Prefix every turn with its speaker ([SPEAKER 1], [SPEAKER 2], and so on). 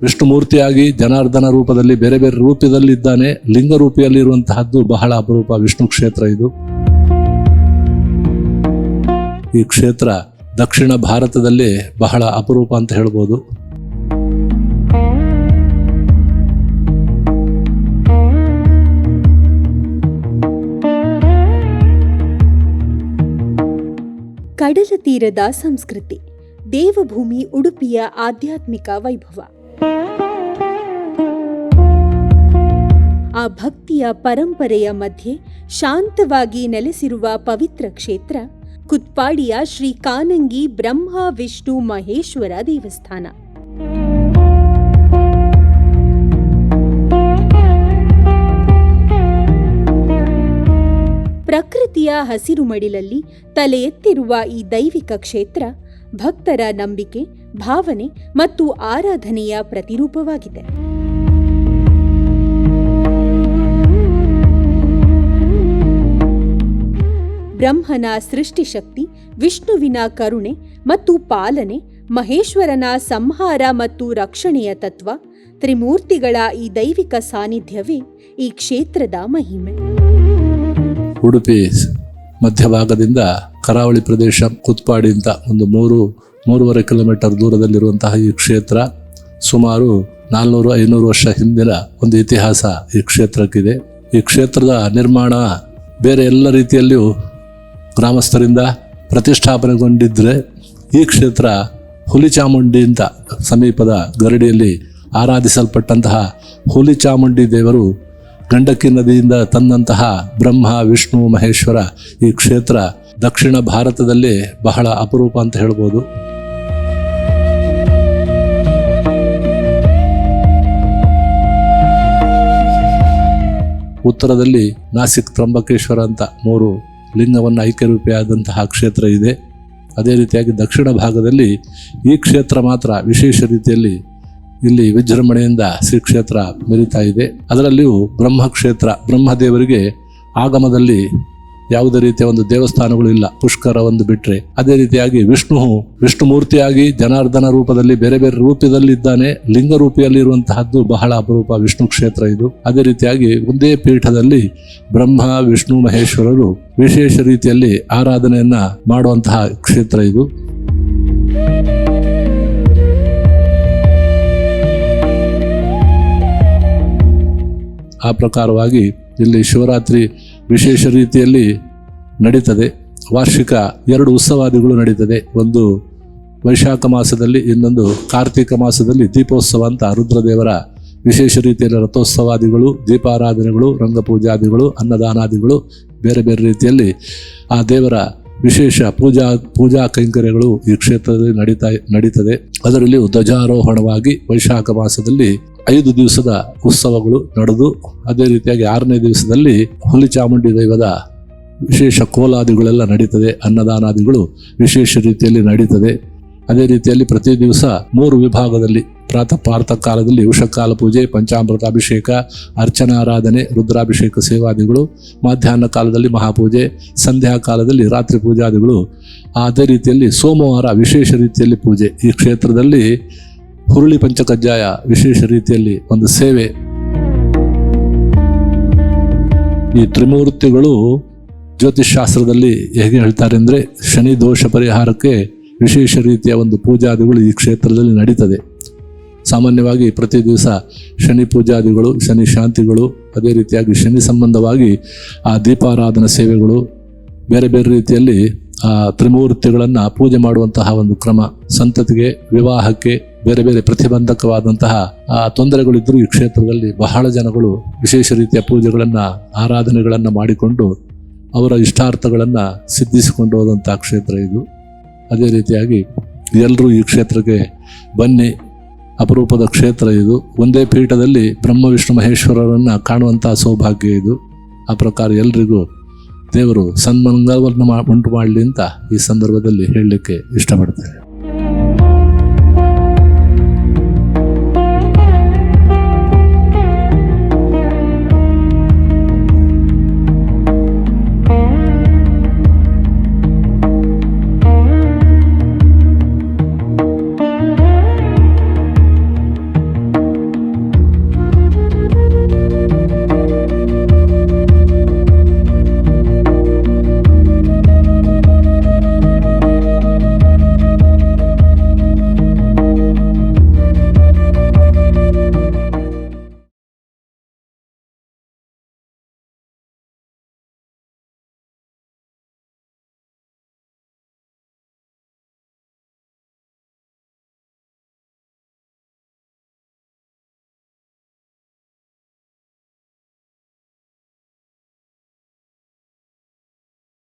[SPEAKER 1] ವಿಷ್ಣುಮೂರ್ತಿಯಾಗಿ ಜನಾರ್ದನ ರೂಪದಲ್ಲಿ ಬೇರೆ ಬೇರೆ ರೂಪದಲ್ಲಿದ್ದಾನೆ. ಲಿಂಗ ರೂಪಿಯಲ್ಲಿರುವಂತಹದ್ದು ಬಹಳ ಅಪರೂಪ ವಿಷ್ಣು ಕ್ಷೇತ್ರ ಇದು. ಈ ಕ್ಷೇತ್ರ ದಕ್ಷಿಣ ಭಾರತದಲ್ಲಿ ಬಹಳ ಅಪರೂಪ ಅಂತ ಹೇಳ್ಬೋದು.
[SPEAKER 2] ಕಡಲ ತೀರದ ಸಂಸ್ಕೃತಿ, ದೇವಭೂಮಿ ಉಡುಪಿಯ ಆಧ್ಯಾತ್ಮಿಕ ವೈಭವ, ಆ ಭಕ್ತಿಯ ಪರಂಪರೆಯ ಮಧ್ಯೆ ಶಾಂತವಾಗಿ ನೆಲೆಸಿರುವ ಪವಿತ್ರ ಕ್ಷೇತ್ರ ಕುತ್ಪಾಡಿಯ ಶ್ರೀ ಕಾನಂಗಿ ಬ್ರಹ್ಮ ವಿಷ್ಣು ಮಹೇಶ್ವರ ದೇವಸ್ಥಾನ. ಪ್ರಕೃತಿಯ ಹಸಿರು ಮಡಿಲಲ್ಲಿ ತಲೆ ಎತ್ತಿರುವ ಈ ದೈವಿಕ ಕ್ಷೇತ್ರ ಭಕ್ತರ ನಂಬಿಕೆ, ಭಾವನೆ ಮತ್ತು ಆರಾಧನೆಯ ಪ್ರತಿರೂಪವಾಗಿದೆ. ಬ್ರಹ್ಮನ ಸೃಷ್ಟಿಶಕ್ತಿ, ವಿಷ್ಣುವಿನ ಕರುಣೆ ಮತ್ತು ಪಾಲನೆ, ಮಹೇಶ್ವರನ ಸಂಹಾರ ಮತ್ತು ರಕ್ಷಣೆಯ ತತ್ವ, ತ್ರಿಮೂರ್ತಿಗಳ ಈ ದೈವಿಕ ಸಾನ್ನಿಧ್ಯವೇ ಈ ಕ್ಷೇತ್ರದ ಮಹಿಮೆ.
[SPEAKER 1] ಉಡುಪಿ ಮಧ್ಯಭಾಗದಿಂದ ಕರಾವಳಿ ಪ್ರದೇಶ ಕುತ್ಪಾಡಿ ಅಂತ ಒಂದು 3-3.5 ಕಿಲೋಮೀಟರ್ ದೂರದಲ್ಲಿರುವಂತಹ ಈ ಕ್ಷೇತ್ರ ಸುಮಾರು 400-500 ವರ್ಷ ಹಿಂದಿನ ಒಂದು ಇತಿಹಾಸ ಈ ಕ್ಷೇತ್ರಕ್ಕಿದೆ. ಈ ಕ್ಷೇತ್ರದ ನಿರ್ಮಾಣ ಬೇರೆ ಎಲ್ಲ ರೀತಿಯಲ್ಲಿಯೂ ಗ್ರಾಮಸ್ಥರಿಂದ ಪ್ರತಿಷ್ಠಾಪನೆಗೊಂಡಿದ್ದರೆ ಈ ಕ್ಷೇತ್ರ ಹುಲಿ ಚಾಮುಂಡಿ ಅಂತ ಸಮೀಪದ ಗರಡಿಯಲ್ಲಿ ಆರಾಧಿಸಲ್ಪಟ್ಟಂತಹ ಹುಲಿ ಚಾಮುಂಡಿ ದೇವರು ಗಂಡಕಿ ನದಿಯಿಂದ ತಂದಂತಹ ಬ್ರಹ್ಮ ವಿಷ್ಣು ಮಹೇಶ್ವರ ಈ ಕ್ಷೇತ್ರ ದಕ್ಷಿಣ ಭಾರತದಲ್ಲಿ ಬಹಳ ಅಪರೂಪ ಅಂತ ಹೇಳ್ಬೋದು. ಉತ್ತರದಲ್ಲಿ ನಾಸಿಕ್ ತ್ರಂಬಕೇಶ್ವರ ಅಂತ 3 ಲಿಂಗವನ್ನು ಐಕ್ಯರೂಪಿಯಾದಂತಹ ಕ್ಷೇತ್ರ ಇದೆ. ಅದೇ ರೀತಿಯಾಗಿ ದಕ್ಷಿಣ ಭಾಗದಲ್ಲಿ ಈ ಕ್ಷೇತ್ರ ಮಾತ್ರ ವಿಶೇಷ ರೀತಿಯಲ್ಲಿ ಇಲ್ಲಿ ವಿಜೃಂಭಣೆಯಿಂದ ಶ್ರೀ ಕ್ಷೇತ್ರ ಮೆರೀತಾ ಇದೆ. ಅದರಲ್ಲಿಯೂ ಬ್ರಹ್ಮಕ್ಷೇತ್ರ, ಬ್ರಹ್ಮದೇವರಿಗೆ ಆಗಮದಲ್ಲಿ ಯಾವುದೇ ರೀತಿಯ ಒಂದು ದೇವಸ್ಥಾನಗಳು ಇಲ್ಲ, ಪುಷ್ಕರ ಒಂದು ಬಿಟ್ರೆ. ಅದೇ ರೀತಿಯಾಗಿ ವಿಷ್ಣುಮೂರ್ತಿಯಾಗಿ ಜನಾರ್ದನ ರೂಪದಲ್ಲಿ ಬೇರೆ ಬೇರೆ ರೂಪದಲ್ಲಿದ್ದಾನೆ. ಲಿಂಗ ರೂಪಿಯಲ್ಲಿರುವಂತಹದ್ದು ಬಹಳ ಅಪರೂಪ ವಿಷ್ಣು ಕ್ಷೇತ್ರ ಇದು. ಅದೇ ರೀತಿಯಾಗಿ ಒಂದೇ ಪೀಠದಲ್ಲಿ ಬ್ರಹ್ಮ ವಿಷ್ಣು ಮಹೇಶ್ವರರು ವಿಶೇಷ ರೀತಿಯಲ್ಲಿ ಆರಾಧನೆಯನ್ನ ಮಾಡುವಂತಹ ಕ್ಷೇತ್ರ ಇದು. ಆ ಪ್ರಕಾರವಾಗಿ ಇಲ್ಲಿ ಶಿವರಾತ್ರಿ ವಿಶೇಷ ರೀತಿಯಲ್ಲಿ ನಡೀತದೆ. ವಾರ್ಷಿಕ 2 ಉತ್ಸವಾದಿಗಳು ನಡೀತದೆ. ಒಂದು ವೈಶಾಖ ಮಾಸದಲ್ಲಿ, ಇನ್ನೊಂದು ಕಾರ್ತಿಕ ಮಾಸದಲ್ಲಿ ದೀಪೋತ್ಸವ ಅಂತ ರುದ್ರದೇವರ ವಿಶೇಷ ರೀತಿಯಲ್ಲಿ ರಥೋತ್ಸವಾದಿಗಳು, ದೀಪಾರಾಧನೆಗಳು, ರಂಗಪೂಜಾದಿಗಳು, ಅನ್ನದಾನಾದಿಗಳು ಬೇರೆ ಬೇರೆ ರೀತಿಯಲ್ಲಿ ಆ ದೇವರ ವಿಶೇಷ ಪೂಜಾ ಕೈಂಕರ್ಯಗಳು ಈ ಕ್ಷೇತ್ರದಲ್ಲಿ ನಡೀತದೆ. ಅದರಲ್ಲಿ ಧ್ವಜಾರೋಹಣವಾಗಿ ವೈಶಾಖ ಮಾಸದಲ್ಲಿ 5 ದಿವಸದ ಉತ್ಸವಗಳು ನಡೆದು, ಅದೇ ರೀತಿಯಾಗಿ 6ನೇ ದಿವಸದಲ್ಲಿ ಹುಲಿ ಚಾಮುಂಡಿ ದೈವದ ವಿಶೇಷ ಕೋಲಾದಿಗಳೆಲ್ಲ ನಡೀತದೆ. ಅನ್ನದಾನಾದಿಗಳು ವಿಶೇಷ ರೀತಿಯಲ್ಲಿ ನಡೀತದೆ. ಅದೇ ರೀತಿಯಲ್ಲಿ ಪ್ರತಿ ದಿವಸ 3 ವಿಭಾಗದಲ್ಲಿ ಪ್ರಾತಃ ಕಾಲದಲ್ಲಿ ಉಷಕಾಲ ಪೂಜೆ, ಪಂಚಾಮೃತಾಭಿಷೇಕ, ಅರ್ಚನಾರಾಧನೆ, ರುದ್ರಾಭಿಷೇಕ ಸೇವಾದಿಗಳು, ಮಧ್ಯಾಹ್ನ ಕಾಲದಲ್ಲಿ ಮಹಾಪೂಜೆ, ಸಂಧ್ಯಾ ಕಾಲದಲ್ಲಿ ರಾತ್ರಿ ಪೂಜಾದಿಗಳು. ಅದೇ ರೀತಿಯಲ್ಲಿ ಸೋಮವಾರ ವಿಶೇಷ ರೀತಿಯಲ್ಲಿ ಪೂಜೆ. ಈ ಕ್ಷೇತ್ರದಲ್ಲಿ ಹುರುಳಿ ಪಂಚಕಜ್ಜಾಯ ವಿಶೇಷ ರೀತಿಯಲ್ಲಿ ಒಂದು ಸೇವೆ. ಈ ತ್ರಿಮೂರ್ತಿಗಳು ಜ್ಯೋತಿಷ್ ಶಾಸ್ತ್ರದಲ್ಲಿ ಹೇಗೆ ಹೇಳ್ತಾರೆ ಅಂದರೆ, ಶನಿ ದೋಷ ಪರಿಹಾರಕ್ಕೆ ವಿಶೇಷ ರೀತಿಯ ಒಂದು ಪೂಜಾದಿಗಳು ಈ ಕ್ಷೇತ್ರದಲ್ಲಿ ನಡೀತದೆ. ಸಾಮಾನ್ಯವಾಗಿ ಪ್ರತಿ ದಿವಸ ಶನಿ ಪೂಜಾದಿಗಳು, ಶನಿ ಶಾಂತಿಗಳು, ಅದೇ ರೀತಿಯಾಗಿ ಶನಿ ಸಂಬಂಧವಾಗಿ ಆ ದೀಪಾರಾಧನಾ ಸೇವೆಗಳು, ಬೇರೆ ಬೇರೆ ರೀತಿಯಲ್ಲಿ ಆ ತ್ರಿಮೂರ್ತಿಗಳನ್ನು ಪೂಜೆ ಮಾಡುವಂತಹ ಒಂದು ಕ್ರಮ. ಸಂತತಿಗೆ, ವಿವಾಹಕ್ಕೆ ಬೇರೆ ಬೇರೆ ಪ್ರತಿಬಂಧಕವಾದಂತಹ ತೊಂದರೆಗಳಿದ್ದರೂ ಈ ಕ್ಷೇತ್ರದಲ್ಲಿ ಬಹಳ ಜನಗಳು ವಿಶೇಷ ರೀತಿಯ ಪೂಜೆಗಳನ್ನು, ಆರಾಧನೆಗಳನ್ನು ಮಾಡಿಕೊಂಡು ಅವರ ಇಷ್ಟಾರ್ಥಗಳನ್ನು ಸಿದ್ಧಿಸಿಕೊಂಡು ಹೋದಂತಹ ಕ್ಷೇತ್ರ ಇದು. ಅದೇ ರೀತಿಯಾಗಿ ಎಲ್ಲರೂ ಈ ಕ್ಷೇತ್ರಕ್ಕೆ ಬನ್ನಿ. ಅಪರೂಪದ ಕ್ಷೇತ್ರ ಇದು. ಒಂದೇ ಪೀಠದಲ್ಲಿ ಬ್ರಹ್ಮ ವಿಷ್ಣು ಮಹೇಶ್ವರರನ್ನು ಕಾಣುವಂತಹ ಸೌಭಾಗ್ಯ ಇದು. ಆ ಪ್ರಕಾರ ಎಲ್ರಿಗೂ ದೇವರು ಸನ್ಮಂಗಲವನ್ನು ಉಂಟು ಮಾಡಲಿ ಅಂತ ಈ ಸಂದರ್ಭದಲ್ಲಿ ಹೇಳಲಿಕ್ಕೆ ಇಷ್ಟಪಡ್ತೇನೆ.